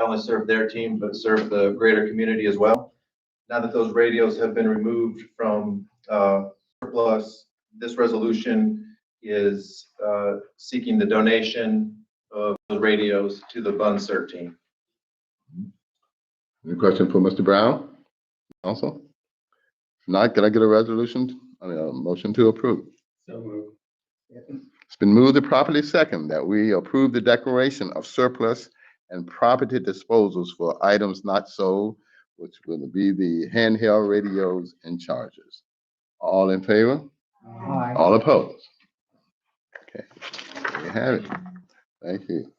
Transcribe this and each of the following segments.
only serve their team, but serve the greater community as well. Now that those radios have been removed from surplus, this resolution is seeking the donation of those radios to the Bun CERT team. Any question for Mr. Brown? Also, if not, can I get a resolution? I mean, a motion to approve. So moved. It's been moved and properly second that we approve the declaration of surplus and property disposals for items not sold, which will be the handheld radios and chargers. All in favor? Aye. All opposed? Okay, there you have it. Thank you.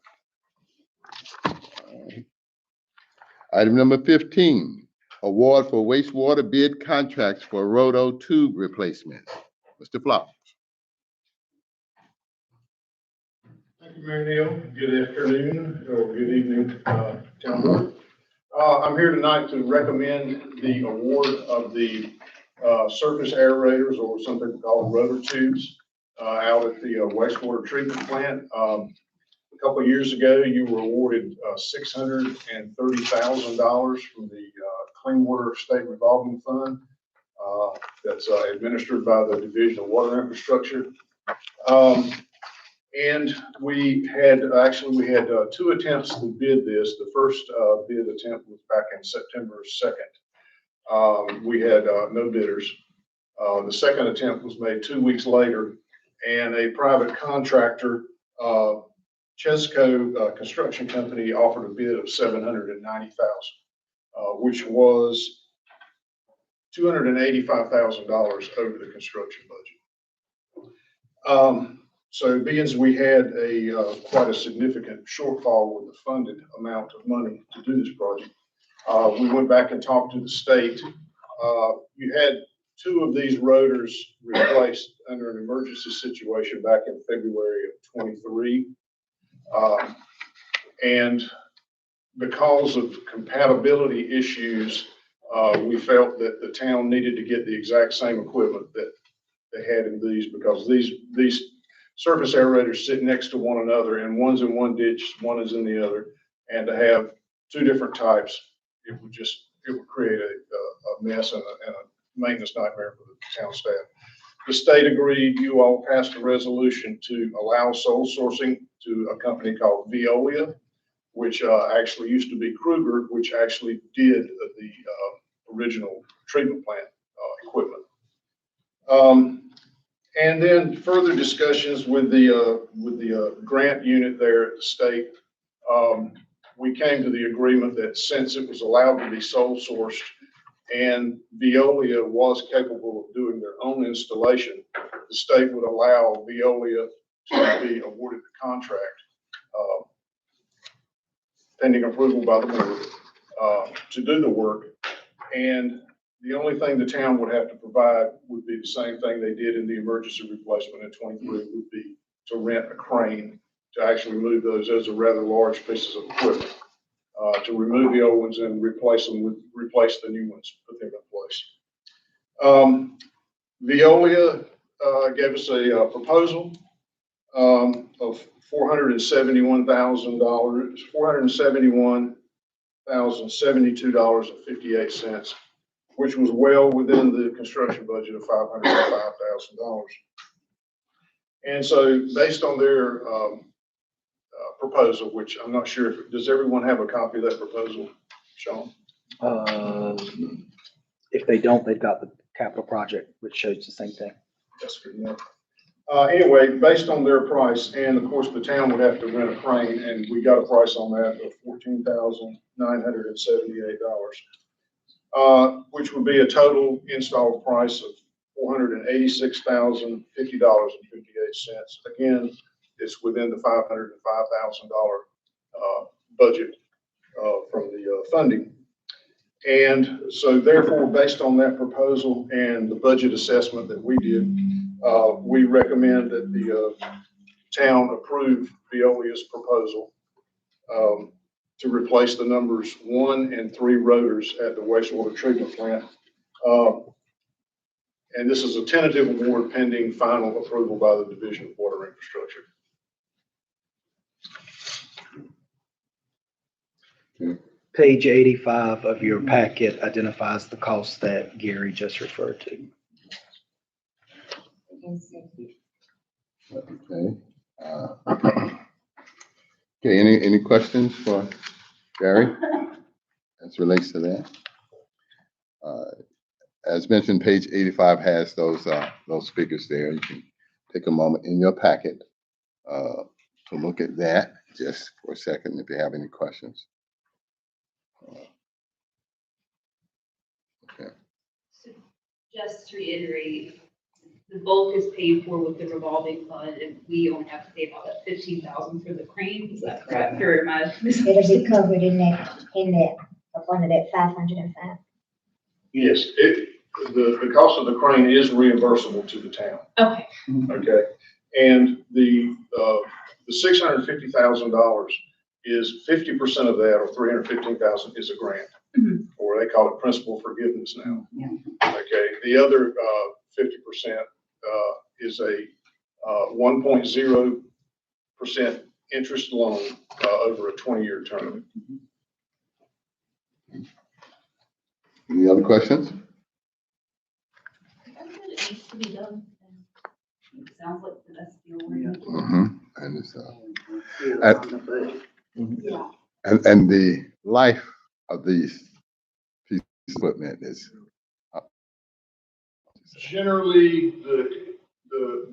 Item number 15, award for wastewater bid contracts for roto tube replacements. Mr. Flowers. Thank you, Mayor Neal. Good afternoon or good evening, Town Board. I'm here tonight to recommend the award of the surface aerators, or something called rotor tubes, out at the wastewater treatment plant. A couple of years ago, you were awarded $630,000 from the Clean Water State Revolving Fund that's administered by the Division of Water Infrastructure. And we had two attempts to bid this. The first bid attempt was back in September 2nd. We had no bidders. The second attempt was made 2 weeks later, and a private contractor, Chesco Construction Company, offered a bid of $790,000, which was $285,000 over the construction budget. So being as we had quite a significant shortfall with the funded amount of money to do this project, we went back and talked to the state. You had 2 of these rotors replaced under an emergency situation back in February of 23. And because of compatibility issues, we felt that the town needed to get the exact same equipment that they had in these, because these surface aerators sit next to one another, and one's in one ditch, one is in the other, and to have 2 different types, it would create a mess and a maintenance nightmare for the town staff. The state agreed. You all passed a resolution to allow sole sourcing to a company called Veolia, which actually used to be Kruger, which actually did the original treatment plant equipment. And then further discussions with the grant unit there at the state, we came to the agreement that since it was allowed to be sole sourced and Veolia was capable of doing their own installation, the state would allow Veolia to be awarded the contract, pending approval by the board, to do the work. And the only thing the town would have to provide would be the same thing they did in the emergency replacement in 23, would be to rent a crane to actually move those. Those are rather large pieces of equipment, to remove the old ones and replace the new ones, put them in place. Veolia gave us a proposal of $471,072.58, which was well within the construction budget of $505,000. And so based on their proposal, which I'm not sure does everyone have a copy of that proposal, Sean? If they don't, they've got the capital project, which shows the same thing. That's good enough. Anyway, based on their price, and of course the town would have to rent a crane, and we got a price on that of $14,978, which would be a total install price of $486,050.58. Again, it's within the $505,000 budget from the funding. And so therefore, based on that proposal and the budget assessment that we did, we recommend that the town approve Veolia's proposal to replace the numbers 1 and 3 rotors at the wastewater treatment plant. And this is a tentative award pending final approval by the Division of Water Infrastructure. Page 85 of your packet identifies the costs that Gary just referred to. Okay. Okay, any questions for Gary as relates to that? As mentioned, page 85 has those figures there. You can take a moment in your packet to look at that just for a second if you have any questions. Okay. So just to reiterate, the bulk is paid for with the revolving fund, and we only have to pay about that 15,000 for the crane. Is that correct, or am I It'll misunderstanding? be covered in that, up under that 505. Yes, the cost of the crane is reimbursable to the town, Okay, okay? And the $650,000 is 50% of that, or 315,000 is a grant. Mhm. Or they call it principal forgiveness now. Yeah. Okay, the other 50% is a 1.0% interest loan over a 20-year term. Any other questions? that's what it needs to be done. It sounds like the best deal we're gonna do. And it's, Yeah. and the life of these pieces of equipment is Generally, the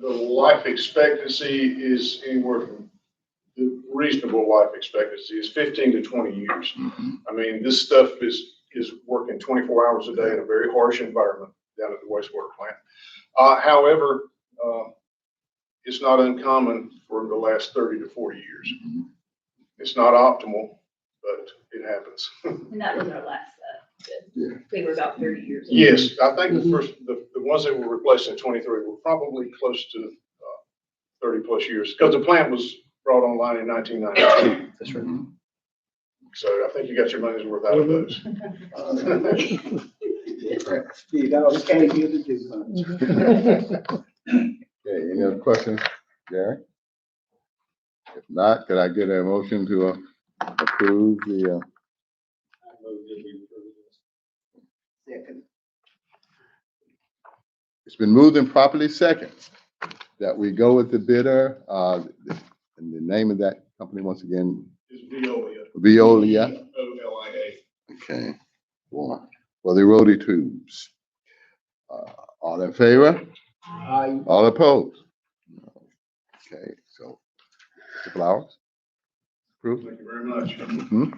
life expectancy is anywhere from, the reasonable life expectancy is 15 to 20 years. I mean, this stuff is working 24 hours a day in a very harsh environment down at the wastewater plant. However, it's not uncommon for the last 30 to 40 years. It's not optimal, but it happens. And that was our last set. Yeah. They were about 30 years. old. Yes, I think the ones that were replaced in 23 were probably close to 30 plus years, because the plant was brought online in 1992. That's right. So I think you got your money's worth out of those. Okay, any other questions, Gary? If not, could I get a motion to approve the, it's been moved and properly second that we go with the bidder, and the name of that company once again, It's Veolia. Veolia. Olia. Okay, for the rotary tubes. All in favor? All opposed? Okay, so, Mr. Flowers? Approved? Thank you very much. Mhm.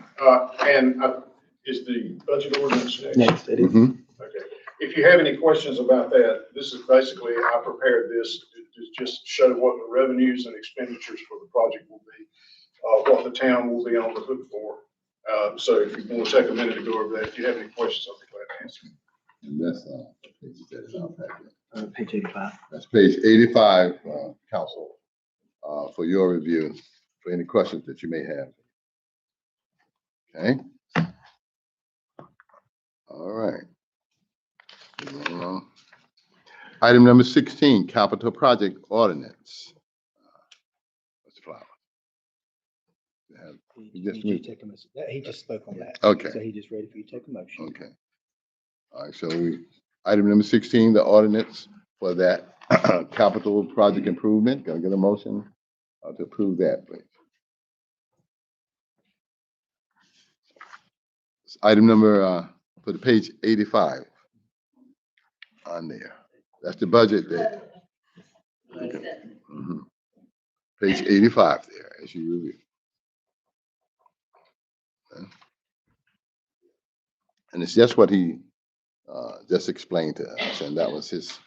Is the budget ordinance next? Next, it is. Mhm. Okay. If you have any questions about that, this is basically, I prepared this to just show what the revenues and expenditures for the project will be, what the town will be on the hook for. So if you want to take a minute to go over that, if you have any questions, I'll be glad to answer. And that's, page is that in our packet. Page 85. That's page 85, council, for your review, for any questions that you may have. Okay? All right. Moving along. Item number 16, capital project ordinance. Mr. Flowers. He just just moved. take a motion. He just spoke on that. Okay. So he just ready for you to take a motion. Okay. All right, so item number 16, the ordinance for that capital project improvement. Gonna get a motion to approve that, please. Item number, for the page 85 on there. That's the budget there. Mhm. Page 85 there, as you review. Okay. And it's just what he just explained to us, and that was these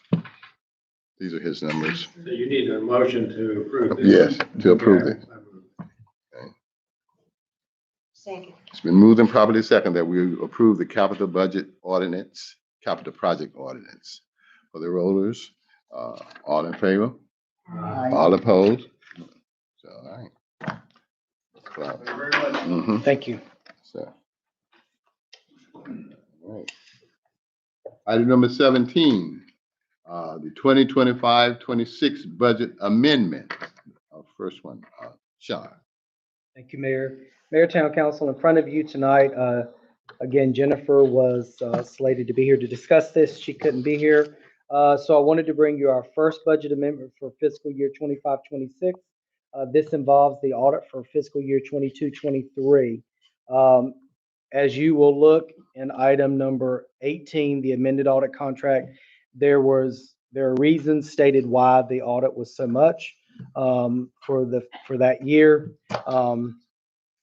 are his numbers. So you need a motion to approve this? Yes, to approve it. Second. It's been moved and properly second that we approve the capital budget ordinance, capital project ordinance for the rollers. All in favor? All opposed? So, all right. Thank you very much. Mhm. Thank you. So. All right. Item number 17, the 2025-26 budget amendment. First one, Sean. Thank you, Mayor. Mayor, Town Council, in front of you tonight, again, Jennifer was slated to be here to discuss this. She couldn't be here. So I wanted to bring you our first budget amendment for fiscal year 25-26. This involves the audit for fiscal year 22-23. As you will look in item number 18, the amended audit contract, there are reasons stated why the audit was so much for that year.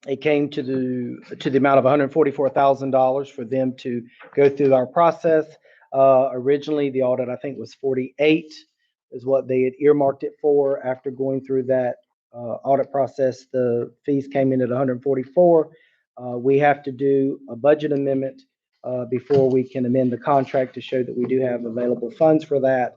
It came to the amount of $144,000 for them to go through our process. Originally, the audit, I think, was 48 is what they had earmarked it for. After going through that audit process, the fees came in at 144. We have to do a budget amendment before we can amend the contract to show that we do have available funds for that.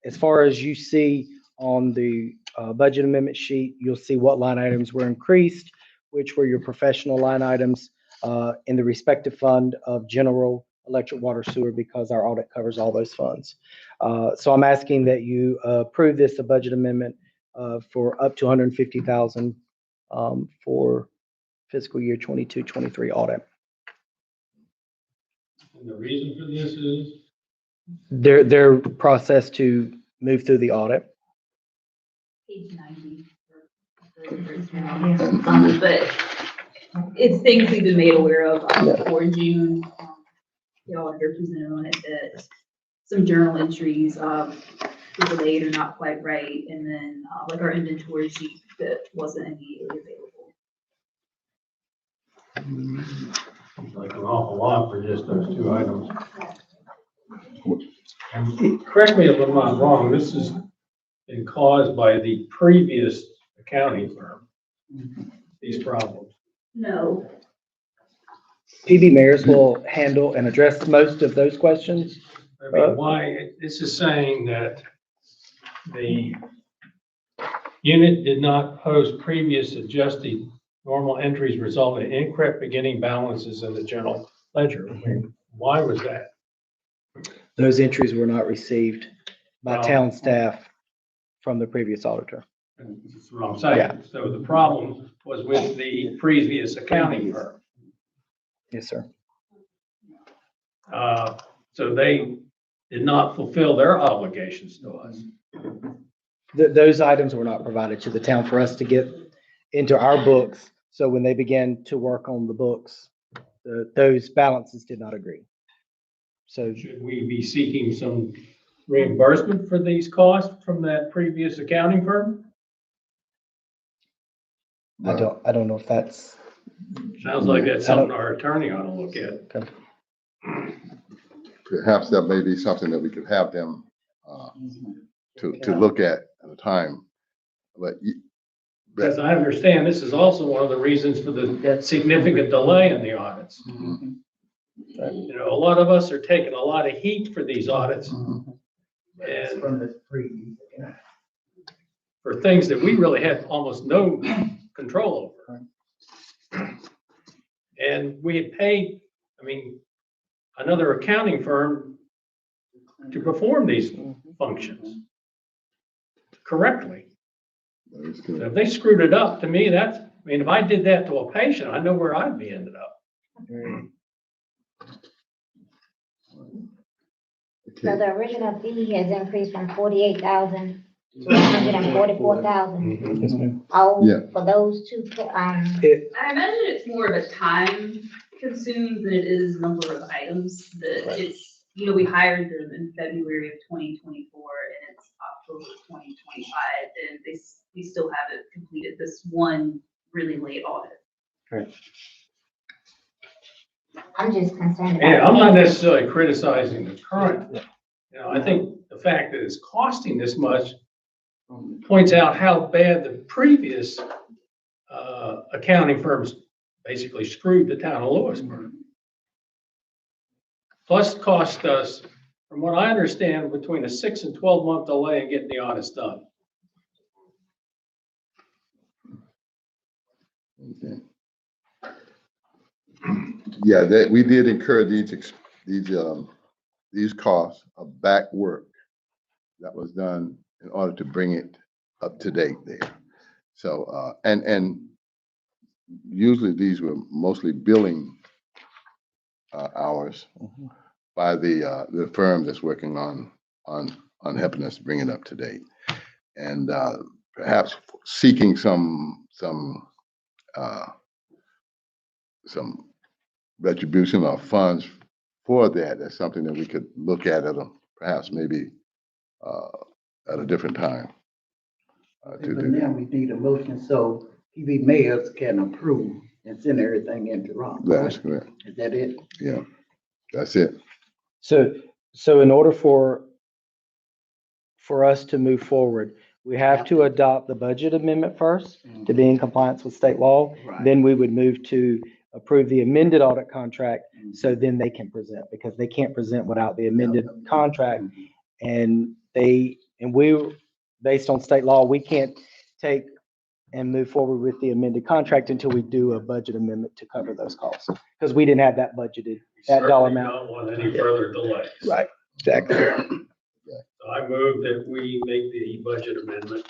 As far as you see on the budget amendment sheet, you'll see what line items were increased, which were your professional line items in the respective fund of general, electric, water, sewer, because our audit covers all those funds. So I'm asking that you approve this, a budget amendment for up to $150,000 for fiscal year 22-23 audit. And the reason for this is? Their process to move through the audit. Page 90. But it's things we've been made aware of for June. The auditor presented on it that some journal entries were delayed or not quite right, and then like our inventory sheet that wasn't immediately available. Like an awful lot for just those two items. And correct me if I'm not wrong, this has been caused by the previous accounting firm, these problems. No, PB Mayors will handle and address most of those questions. I mean, why, this is saying that the unit did not post previous adjusted normal entries resulting in incorrect beginning balances in the general ledger. I mean, why was that? Those entries were not received by Wow. town staff from the previous auditor. And that's what I'm saying. So the problem was with the previous accounting firm. Yes, sir. So they did not fulfill their obligations to us. Those items were not provided to the town for us to get into our books. So when they began to work on the books, those balances did not agree. So Should we be seeking some reimbursement for these costs from that previous accounting firm? I don't know if that's, Sounds like that's something our attorney ought to look at. Perhaps that may be something that we could have them to look at a time. But Because I understand this is also one of the reasons for the significant delay in the audits. Mhm. You know, a lot of us are taking a lot of heat for these audits and for things that we really had almost no control over. And we had paid, I mean, another accounting firm to perform these functions correctly. That's So good. if they screwed it up, to me, that's, I mean, if I did that to a patient, I know where I'd be ended up. So Okay. the original fee has increased from 48,000 to 144,000. yes, ma'am. All Yeah. for those two, I imagine it's more of a time consumed than it is number of items. That it's, you know, we hired them in February of 2024 and it's October 2025 and we still haven't completed this one really late audit. I'm just concerned Yeah, about. I'm not necessarily criticizing the current. You know, I think the fact that it's costing this much points out how bad the previous accounting firms basically screwed the town of Louisburg. Plus cost us, from what I understand, between a 6 and 12-month delay in getting the audits done. Okay. Yeah, that we did incur these costs of back work that was done in order to bring it up to date there. So, and usually these were mostly billing hours by the firm that's working on helping us bring it up to date. And perhaps seeking some retribution or funds for that. That's something that we could look at perhaps maybe at a different time. To But do now that. we need a motion so PV mayors can approve and send everything into Ron. That's correct. Is that it? Yeah, that's it. So in order for us to move forward, we have to adopt the budget amendment first to be in compliance with state law. Right. Then we would move to approve the amended audit contract, so then they can present, because they can't present without the amended contract. And we, based on state law, we can't take and move forward with the amended contract until we do a budget amendment to cover those costs, because we didn't have that budgeted, that dollar Certainly amount. don't want any further delays. Right, exactly. So I move that we make the budget amendment.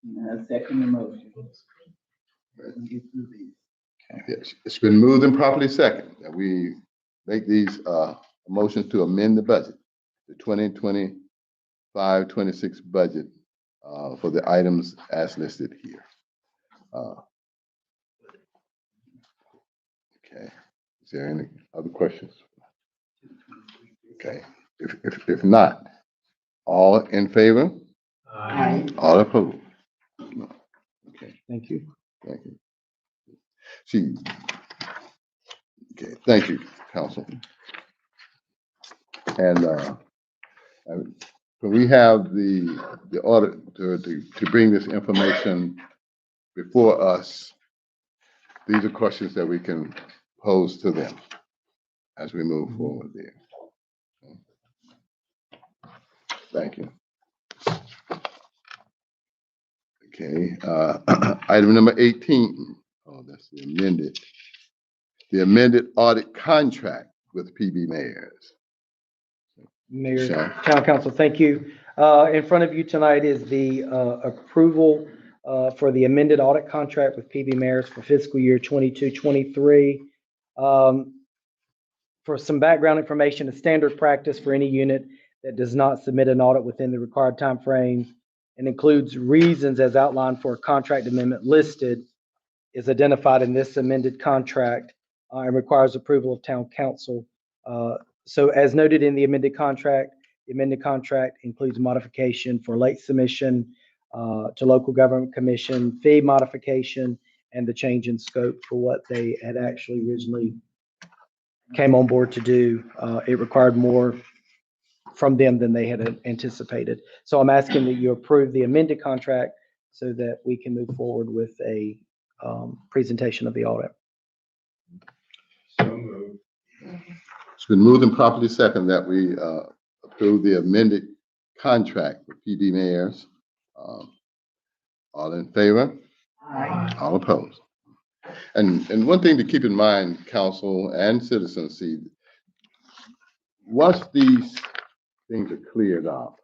I second the motion. Let's get through these. Yes, it's been moved and properly second that we make these motions to amend the budget, the 2025-26 budget for the items as listed here. Okay, is there any other questions? Okay, if not, all in favor? Aye. All opposed? No. Okay, Thank you. thank you. Okay, thank you, council. And can we have the auditor to bring this information before us? These are questions that we can pose to them as we move forward there. Thank you. Okay, item number 18. Oh, that's the amended audit contract with PB Mayors. Mayor, Sure. Town Council, thank you. In front of you tonight is the approval for the amended audit contract with PB Mayors for fiscal year 22-23. For some background information, a standard practice for any unit that does not submit an audit within the required time frame and includes reasons as outlined for a contract amendment listed is identified in this amended contract and requires approval of Town Council. So as noted in the amended contract includes modification for late submission to local government commission, fee modification, and the change in scope for what they had actually originally came on board to do. It required more from them than they had anticipated. So I'm asking that you approve the amended contract so that we can move forward with a presentation of the audit. So moved. It's been moved and properly second that we approve the amended contract with PB Mayors. All in favor? Aye. All opposed? And one thing to keep in mind, council and citizens, see, once these things are cleared up,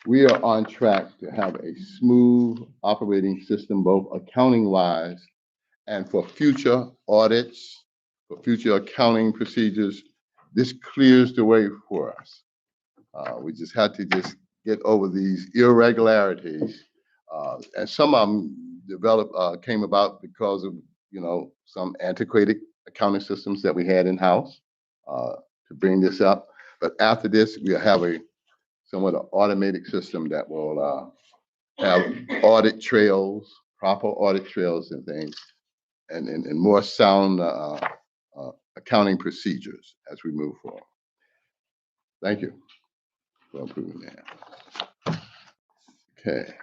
we are on track to have a smooth operating system, both accounting wise and for future audits, for future accounting procedures. This clears the way for us. We just had to just get over these irregularities. And some of them came about because of, some antiquated accounting systems that we had in-house to bring this up. But after this, we'll have a somewhat an automated system that will have audit trails, proper audit trails and things, and more sound accounting procedures as we move forward. Thank you for approving that. Okay.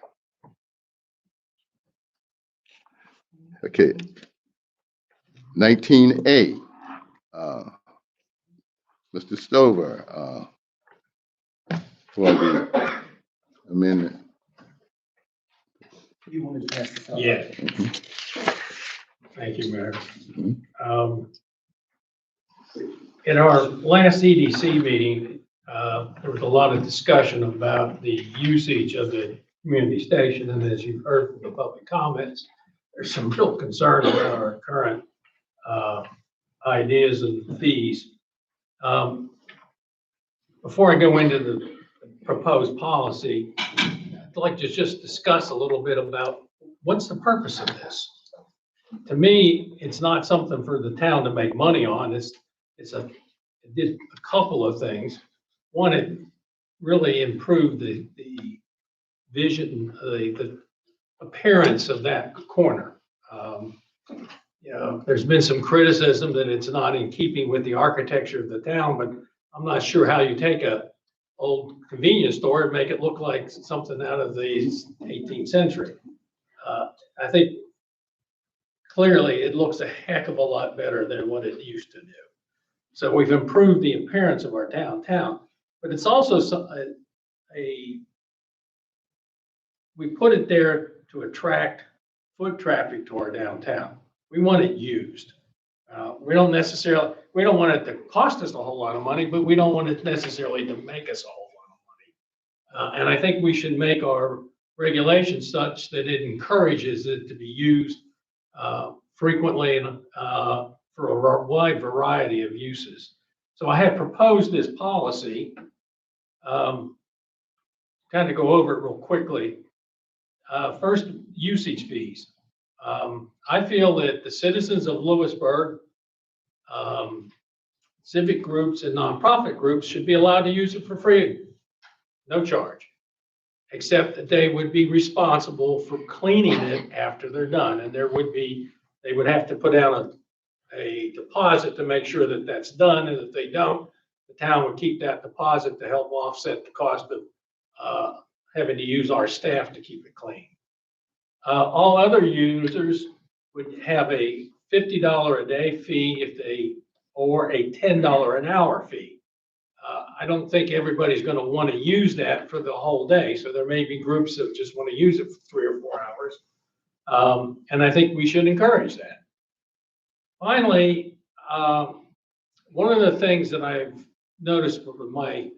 Okay. 19A, Mr. Stover, for the amendment. You want to pass this out? Yeah. Thank you, Mayor. In our last EDC meeting, there was a lot of discussion about the usage of the community station. And as you've heard from the public comments, there's some real concern about our current ideas and fees. Before I go into the proposed policy, I'd like to just discuss a little bit about what's the purpose of this. To me, it's not something for the town to make money on. It did a couple of things. One, it really improved the vision, the appearance of that corner. You know, there's been some criticism that it's not in keeping with the architecture of the town, but I'm not sure how you take a old convenience store and make it look like something out of the 18th century. I think clearly it looks a heck of a lot better than what it used to do. So we've improved the appearance of our downtown, but it's also we put it there to attract foot traffic to our downtown. We want it used. We don't want it to cost us a whole lot of money, but we don't want it necessarily to make us a whole lot of money. And I think we should make our regulations such that it encourages it to be used frequently and for a wide variety of uses. So I have proposed this policy, kind of go over it real quickly. First, usage fees. I feel that the citizens of Louisburg, civic groups and nonprofit groups should be allowed to use it for free, no charge, except that they would be responsible for cleaning it after they're done. And they would have to put down a deposit to make sure that that's done. And if they don't, the town would keep that deposit to help offset the cost of having to use our staff to keep it clean. All other users would have a $50 a day fee or a $10 an hour fee. I don't think everybody's going to want to use that for the whole day. So there may be groups that just want to use it for 3 or 4 hours. And I think we should encourage that. Finally, one of the things that I've noticed with my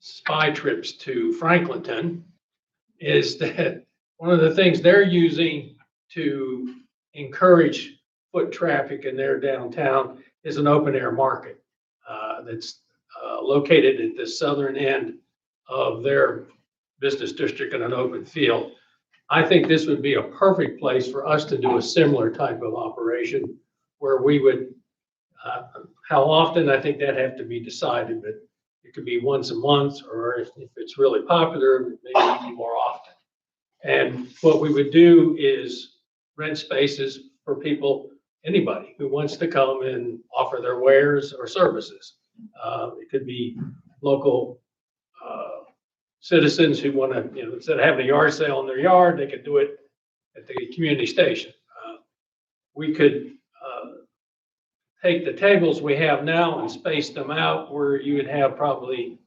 spy trips to Franklinton is that one of the things they're using to encourage foot traffic in their downtown is an open air market that's located at the southern end of their business district in an open field. I think this would be a perfect place for us to do a similar type of operation where we would, how often, I think that'd have to be decided, but it could be once a month, or if it's really popular, maybe more often. And what we would do is rent spaces for people, anybody who wants to come and offer their wares or services. It could be local citizens who want to, instead of having a yard sale in their yard, they could do it at the community station. We could take the tables we have now and space them out where you would have probably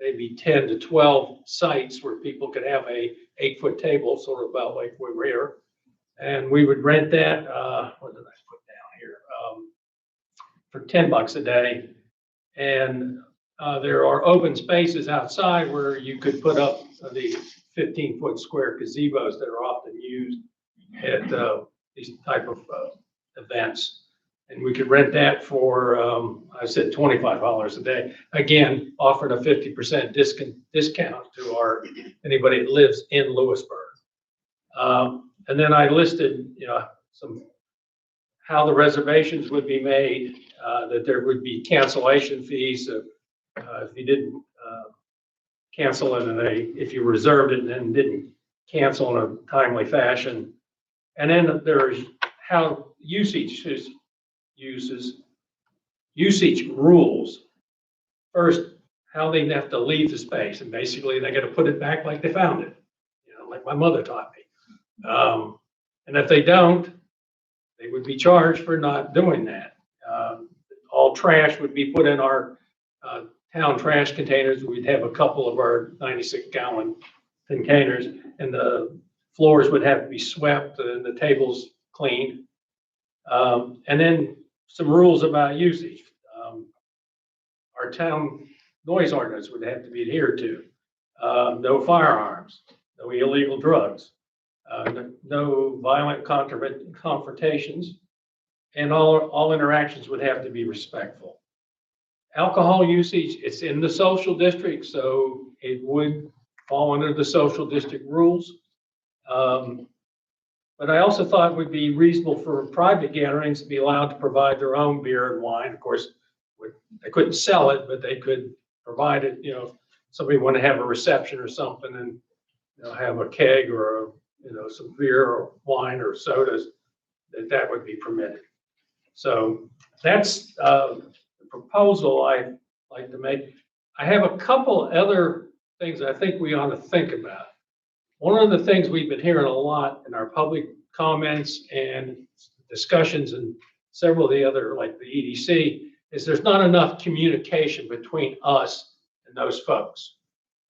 maybe 10 to 12 sites where people could have a 8-foot table, sort of about like we were here. And we would rent that, what did I put down here? For $10 a day. And there are open spaces outside where you could put up the 15-foot square gazebos that are often used at these type of events. And we could rent that for, I said $25 a day. Again, offered a 50% discount to anybody that lives in Louisburg. And then I listed, how the reservations would be made, that there would be cancellation fees if you didn't cancel it if you reserved it and then didn't cancel in a timely fashion. And then there's how usage rules. First, how they have to leave the space, and basically they got to put it back like they found it, like my mother taught me. And if they don't, they would be charged for not doing that. All trash would be put in our town trash containers. We'd have a couple of our 96-gallon containers, and the floors would have to be swept and the tables cleaned. And then some rules about usage. Our town noise ordinance would have to be adhered to. No firearms, no illegal drugs, no violent confrontations, and all interactions would have to be respectful. Alcohol usage, it's in the social district, so it would fall under the social district rules. But I also thought it would be reasonable for private gatherings to be allowed to provide their own beer and wine. Of course, they couldn't sell it, but they could provide it, you know, if somebody wanted to have a reception or something and, you know, have a keg or, you know, some beer or wine or sodas, that would be permitted. So that's the proposal I'd like to make. I have a couple other things I think we ought to think about. One of the things we've been hearing a lot in our public comments and discussions and several of the other, like the EDC, is there's not enough communication between us and those folks.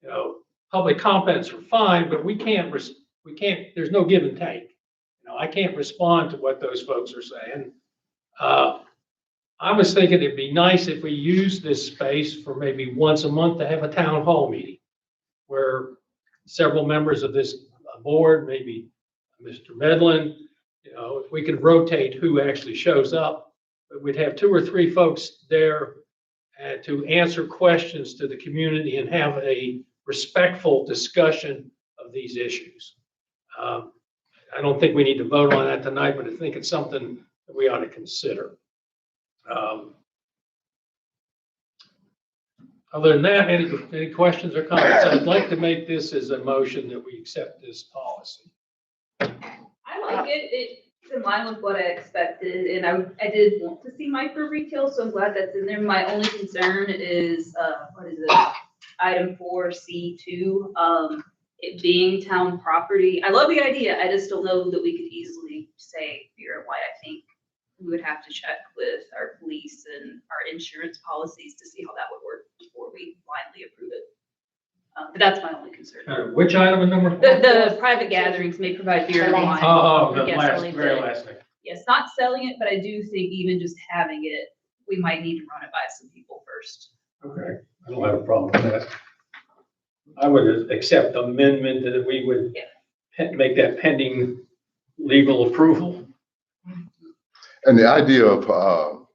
You know, public comments are fine, but we can't, there's no give and take. You know, I can't respond to what those folks are saying. I was thinking it'd be nice if we use this space for maybe once a month to have a town hall meeting where several members of this board, maybe Mr. Medlin, you know, if we could rotate who actually shows up, but we'd have 2 or 3 folks there to answer questions to the community and have a respectful discussion of these issues. I don't think we need to vote on that tonight, but I think it's something that we ought to consider. Other than that, any questions or comments? I'd like to make this as a motion that we accept this policy. I like it. It's in line with what I expected, and I did want to see micro retail, so I'm glad that's in there. My only concern is, what is it? Item 4C2, it being town property. I love the idea. I just don't know that we could easily say beer and wine. I think we would have to check with our police and our insurance policies to see how that would work before we blindly approve it. But that's my only concern. Which item is number 4? The private gatherings may provide beer and wine. Oh, the Yes, last, only very the- last thing. Yes, not selling it, but I do think even just having it, we might need to run it by some people first. Okay, I don't have a problem with that. I would accept the amendment that we would make that pending legal approval. And the idea of,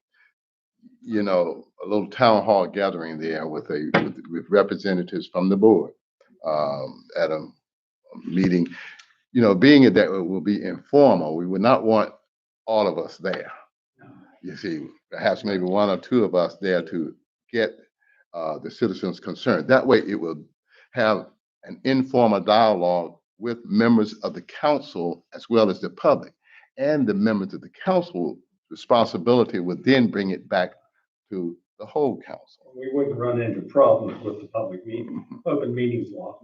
you know, a little town hall gathering there with representatives from the board at a meeting, you know, being that it will be informal, we would not want all of us there. You see, perhaps maybe 1 or 2 of us there to get the citizens' concerned. That way it will have an informal dialogue with members of the council as well as the public. And the members of the council responsibility would then bring it back to the whole council. We wouldn't run into problems with the public meeting, open meetings law.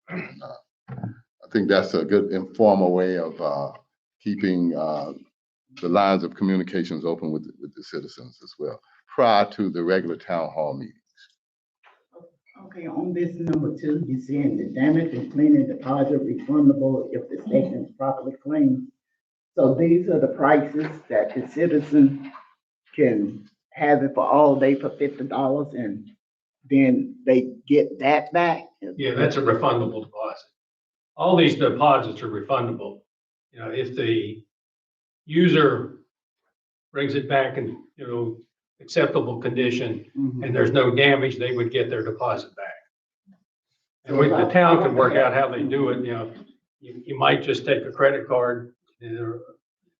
I think that's a good informal way of keeping the lines of communications open with the citizens as well, prior to the regular town hall meetings. Okay, on this number 2, you're saying the damage and cleaning deposit refundable if the station is properly cleaned. So these are the prices that the citizen can have it for all day for $50, and then they get that back? Yeah, that's a refundable deposit. All these deposits are refundable. You know, if the user brings it back in, you know, acceptable condition and there's no damage, they would get their deposit back. And the town can work out how they do it. You know, you might just take a credit card, you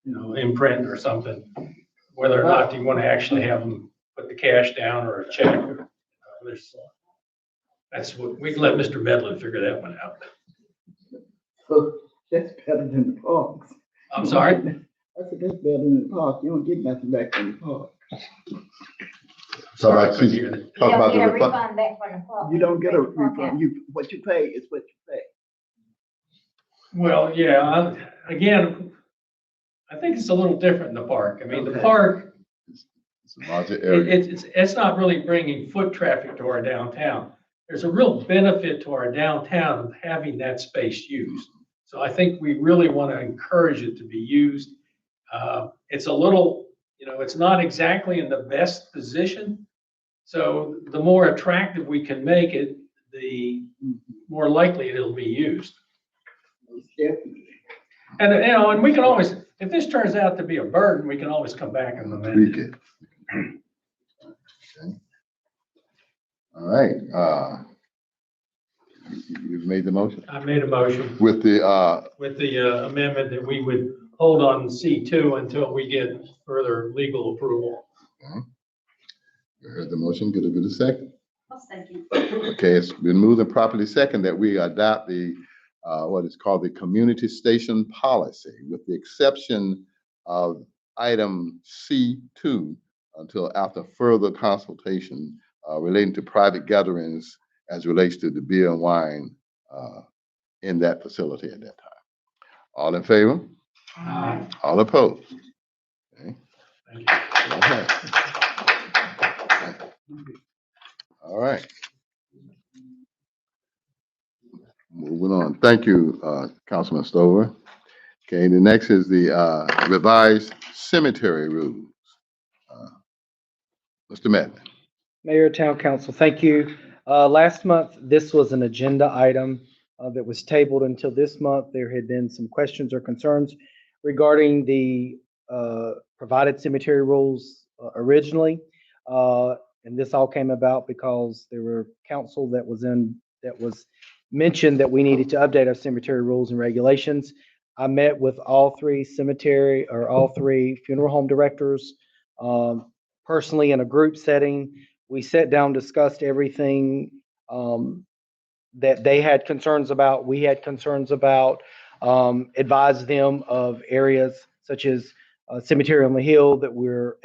know, imprint or something, whether or not you want to actually have them put the cash down or a check. That's what we can let Mr. Medlin figure that one out. So that's better than the parks. I'm sorry? That's better than the park. You don't get nothing back from the park. So Sorry, I like, couldn't hear that. You talk don't about get the a refund. refund back from the park. You don't get a From the park refund. What you pay is what you pay. Well, yeah, again, I think it's a little different in the park. I mean, the Okay. park, It's a larger area. it's not really bringing foot traffic to our downtown. There's a real benefit to our downtown of having that space used. So I think we really want to encourage it to be used. It's a little, you know, it's not exactly in the best position. So the more attractive we can make it, the more likely it'll be used. Most definitely. And, you know, and we can always, if this turns out to be a burden, we can always come back and amend Tweak it. it. Okay. All right, you've made the motion I made a motion with the, with the amendment that we would hold on C2 until we get further legal approval. you heard the motion, get a second. I'll second. Okay, it's been moved and properly second that we adopt the, what is called the community station policy, with the exception of item C2 until after further consultation relating to private gatherings as relates to the beer and wine in that facility at that time. All in favor? Aye. All opposed? Okay. Thank you. Okay. All right. Moving on. Thank you, Councilman Stover. Okay, the next is the revised cemetery rules. Mr. Madden. Mayor, Town Council, thank you. Last month, this was an agenda item that was tabled until this month. There had been some questions or concerns regarding the provided cemetery rules originally. And this all came about because there were council that was mentioned that we needed to update our cemetery rules and regulations. I met with all three funeral home directors personally in a group setting. We sat down, discussed everything that they had concerns about, we had concerns about, advised them of areas such as cemetery on the hill that we're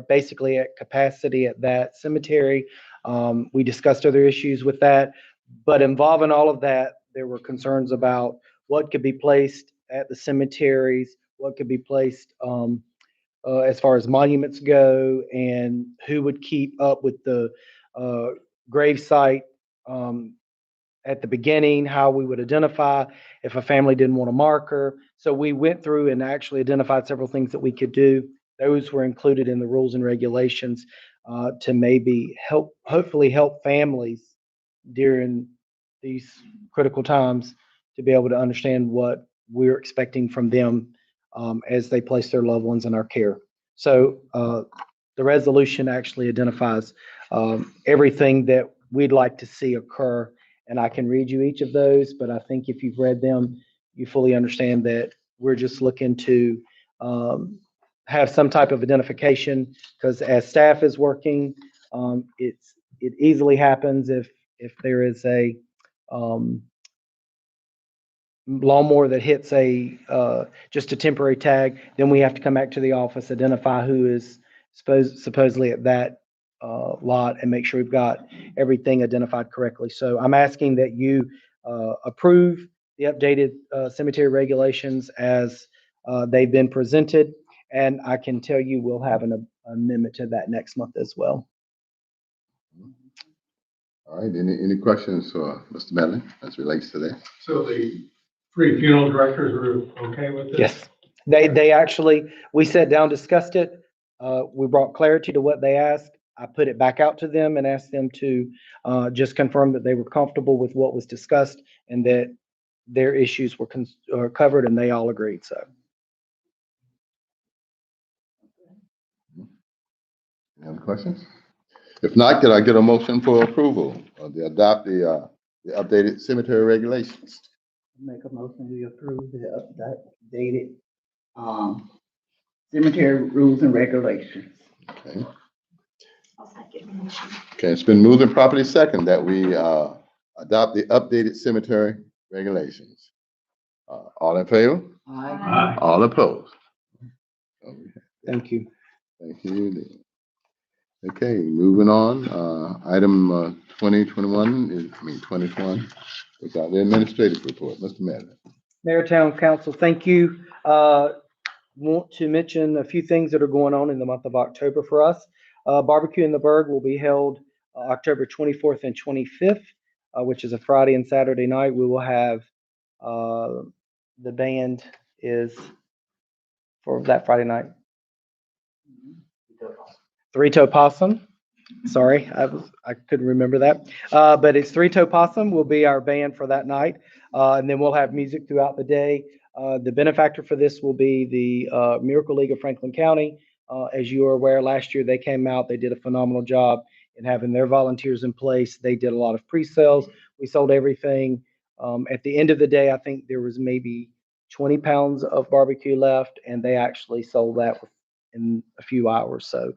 basically at capacity at that cemetery. We discussed other issues with that, but involving all of that, there were concerns about what could be placed at the cemeteries, what could be placed as far as monuments go, and who would keep up with the grave site at the beginning, how we would identify if a family didn't want a marker. So we went through and actually identified several things that we could do. Those were included in the rules and regulations to maybe hopefully help families during these critical times to be able to understand what we're expecting from them as they place their loved ones in our care. So the resolution actually identifies everything that we'd like to see occur. And I can read you each of those, but I think if you've read them, you fully understand that we're just looking to have some type of identification, because as staff is working, it easily happens if there is a lawnmower that hits just a temporary tag, then we have to come back to the office, identify who is supposedly at that lot, and make sure we've got everything identified correctly. So I'm asking that you approve the updated cemetery regulations as they've been presented, and I can tell you we'll have an amendment to that next month as well. All right, any questions for Mr. Medley as relates to that? So the three funeral directors were okay with this? Yes, they actually, we sat down, discussed it. We brought clarity to what they asked. I put it back out to them and asked them to just confirm that they were comfortable with what was discussed and that their issues were covered, and they all agreed, so. Any other questions? If not, can I get a motion for approval of the updated cemetery regulations? Make a motion to approve the updated, cemetery rules and regulations. Okay. I'll second the motion. Okay, it's been moved and properly second that we adopt the updated cemetery regulations. All in favor? Aye. All opposed? Thank you. Thank you. Okay, moving on. Item 2021, is the administrative report. Mr. Madden. Mayor, Town Council, thank you. Want to mention a few things that are going on in the month of October for us. Barbecue in the Berg will be held October 24th and 25th, which is a Friday and Saturday night. We will have the band is for that Friday night. Three Toe Possum. Sorry, I couldn't remember that. But it's Three Toe Possum will be our band for that night. And then we'll have music throughout the day. The benefactor for this will be the Miracle League of Franklin County. As you are aware, last year they came out, they did a phenomenal job in having their volunteers in place. They did a lot of pre-sales. We sold everything. At the end of the day, I think there was maybe 20 pounds of barbecue left, and they actually sold that in a few hours. So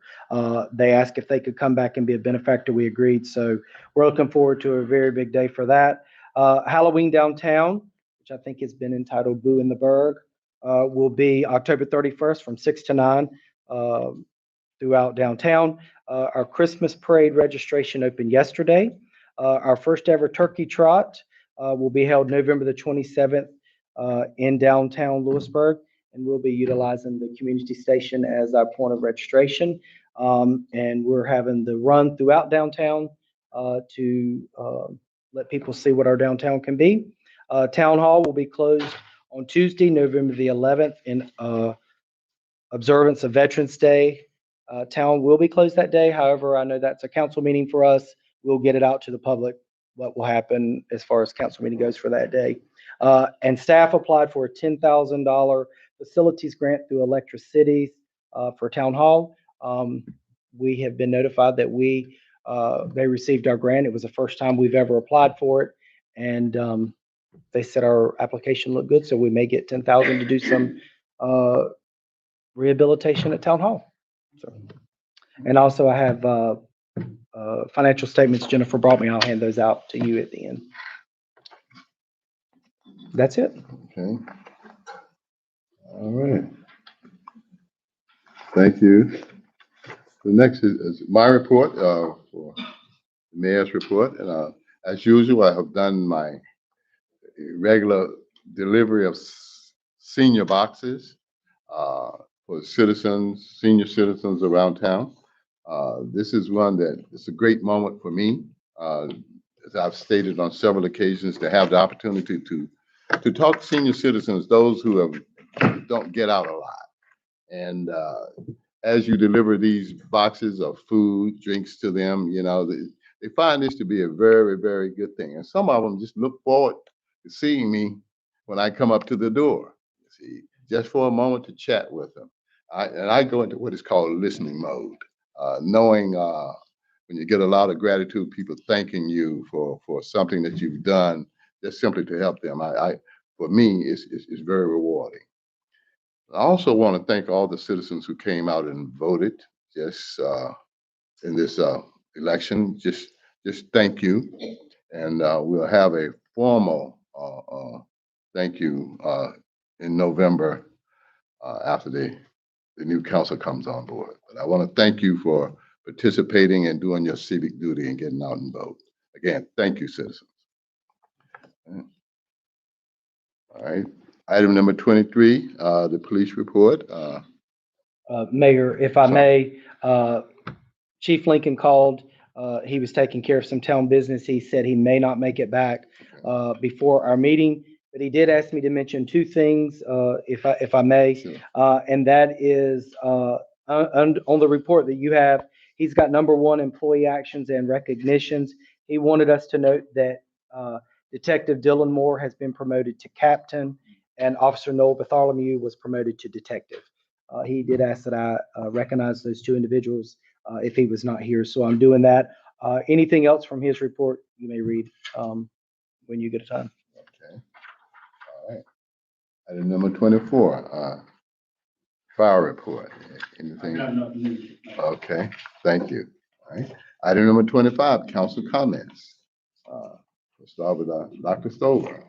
they asked if they could come back and be a benefactor. We agreed. So we're looking forward to a very big day for that. Halloween downtown, which I think has been entitled Boo in the Berg, will be October 31st from 6 to 9 throughout downtown. Our Christmas parade registration opened yesterday. Our first ever turkey trot will be held November the 27th in downtown Louisburg, and we'll be utilizing the community station as our point of registration. And we're having the run throughout downtown to let people see what our downtown can be. Town Hall will be closed on Tuesday, November the 11th, in observance of Veterans Day. Town will be closed that day. However, I know that's a council meeting for us. We'll get it out to the public, what will happen as far as council meeting goes for that day. And staff applied for a $10,000 facilities grant through Electricities for Town Hall. We have been notified that they received our grant. It was the first time we've ever applied for it. And they said our application looked good, so we may get $10,000 to do some rehabilitation at Town Hall. So, and also I have financial statements Jennifer brought me. I'll hand those out to you at the end. That's it. Okay. All right. Thank you. The next is my report for the mayor's report. And as usual, I have done my regular delivery of senior boxes for citizens, senior citizens around town. This is one that it's a great moment for me, as I've stated on several occasions, to have the opportunity to talk to senior citizens, those who don't get out a lot. And as you deliver these boxes of food, drinks to them, you know, they find this to be a very, very good thing. And some of them just look forward to seeing me when I come up to the door, you see, just for a moment to chat with them. I go into what is called listening mode, knowing when you get a lot of gratitude, people thanking you for something that you've done, just simply to help them. For me, it's very rewarding. I also want to thank all the citizens who came out and voted just in this election. Just thank you. And we'll have a formal thank you in November after the new council comes on board. But I want to thank you for participating and doing your civic duty and getting out and vote. Again, thank you, citizens. All right. Item number 23, the police report. Mayor, if I may, Chief Lincoln called. He was taking care of some town business. He said he may not make it back before our meeting, but he did ask me to mention two things, if I may. Sure. And that is on the report that you have, he's got #1 employee actions and recognitions. He wanted us to note that Detective Dylan Moore has been promoted to captain, and Officer Noel Bartholomew was promoted to detective. He did ask that I recognize those two individuals if he was not here, so I'm doing that. Anything else from his report, you may read when you get a time. Okay. All right. Item number 24, fire report. Anything? Okay. Thank you. All right. Item number 25, council comments. We'll start with Dr. Stover.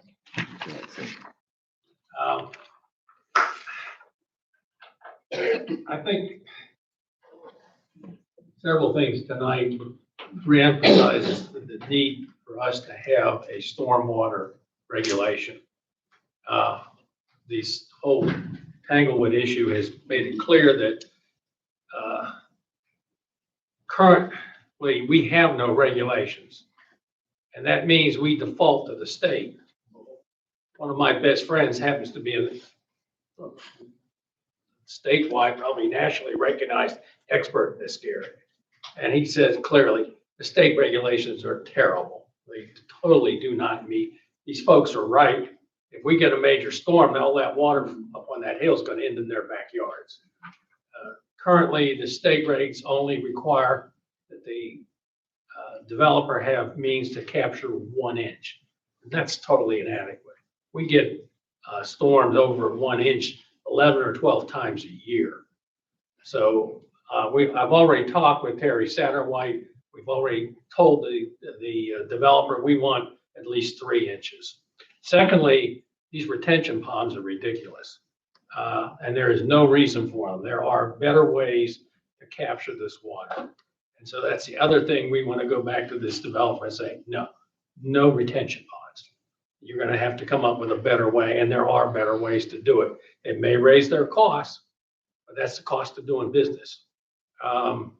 I think several things tonight reemphasizes the need for us to have a stormwater regulation. This whole Tanglewood issue has made it clear that currently we have no regulations, and that means we default to the state. One of my best friends happens to be a statewide, probably nationally recognized expert in this area. And he says clearly, the state regulations are terrible. They totally do not meet. These folks are right. If we get a major storm, all that water up on that hill is going to end in their backyards. Currently, the state regs only require that the developer have means to capture 1 inch. That's totally inadequate. We get storms over 1 inch 11 or 12 times a year. So I've already talked with Terry Satterwhite. We've already told the developer we want at least 3 inches. Secondly, these retention ponds are ridiculous. And there is no reason for them. There are better ways to capture this water. And so that's the other thing we want to go back to this developer and say, no retention ponds. You're going to have to come up with a better way, and there are better ways to do it. It may raise their costs, but that's the cost of doing business. I'm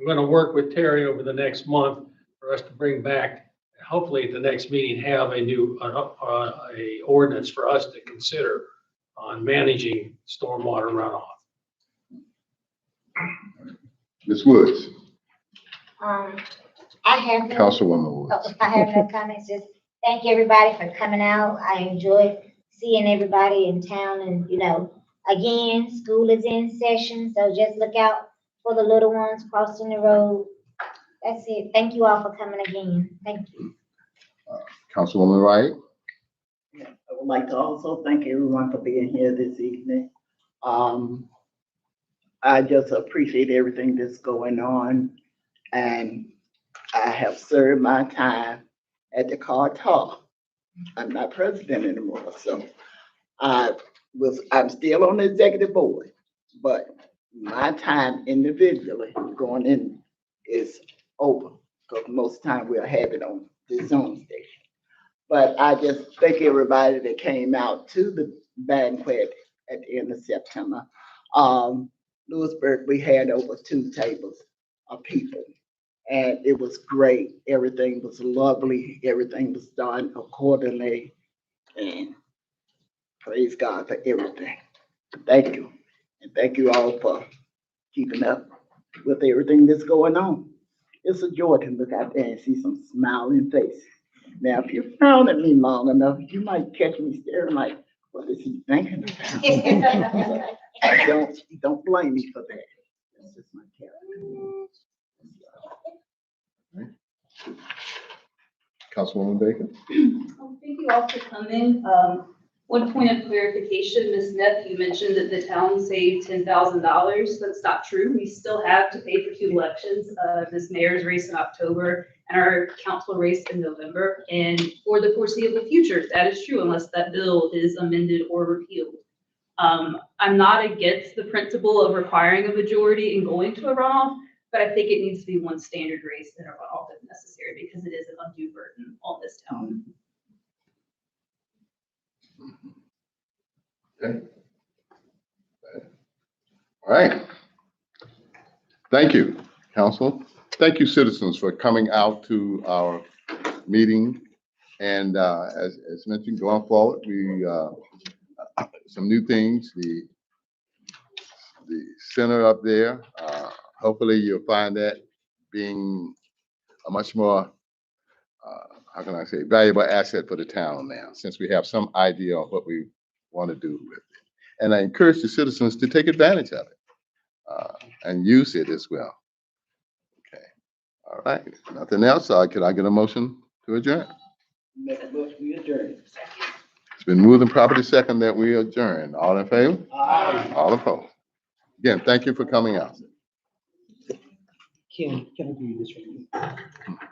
going to work with Terry over the next month for us to bring back, hopefully at the next meeting, have a new a ordinance for us to consider on managing stormwater runoff. Ms. Woods, I have no, Councilwoman Woods. I have no comments, just thank everybody for coming out. I enjoyed seeing everybody in town and, again, school is in session, so just look out for the little ones crossing the road. That's it. Thank you all for coming again. Thank you. Councilwoman Wright. Yeah, I would like to also thank everyone for being here this evening. I just appreciate everything that's going on, and I have served my time at the cartel. I'm not president anymore, so I'm still on the executive board, but my time individually going in is over, because most of the time we'll have it on the Zoom station. But I just thank everybody that came out to the banquet at the end of September. Louisburg, we had over 2 tables of people, and it was great. Everything was lovely. Everything was done accordingly, and praise God for everything. Thank you. And thank you all for keeping up with everything that's going on. It's a joy to look out there and see some smiling faces. Now, if you frown at me long enough, you might catch me staring like, what is he thinking about? Don't blame me for that. That's just my character. Councilwoman Baker. Thank you all for coming. One point of clarification, Ms. Neff, you mentioned that the town saved $10,000. That's not true. We still have to pay for 2 elections, this mayor's race in October and our council race in November. And for the foreseeable future, that is true unless that bill is amended or repealed. I'm not against the principle of requiring a majority and going to a runoff, but I think it needs to be one standard race and a runoff if necessary, because it is an undue burden on this town. Okay. All right. Thank you, council. Thank you, citizens, for coming out to our meeting. And as mentioned, going forward, we some new things. The center up there. Hopefully, you'll find that being a much more how can I say, valuable asset for the town now, since we have some idea of what we want to do with it. And I encourage the citizens to take advantage of it and use it as well. Okay. All right. Nothing else. Could I get a motion to adjourn? Make a motion, we adjourn. It's been moved and properly second that we adjourn. All in favor? Aye. All opposed? Again, thank you for coming out. Can I do this right here?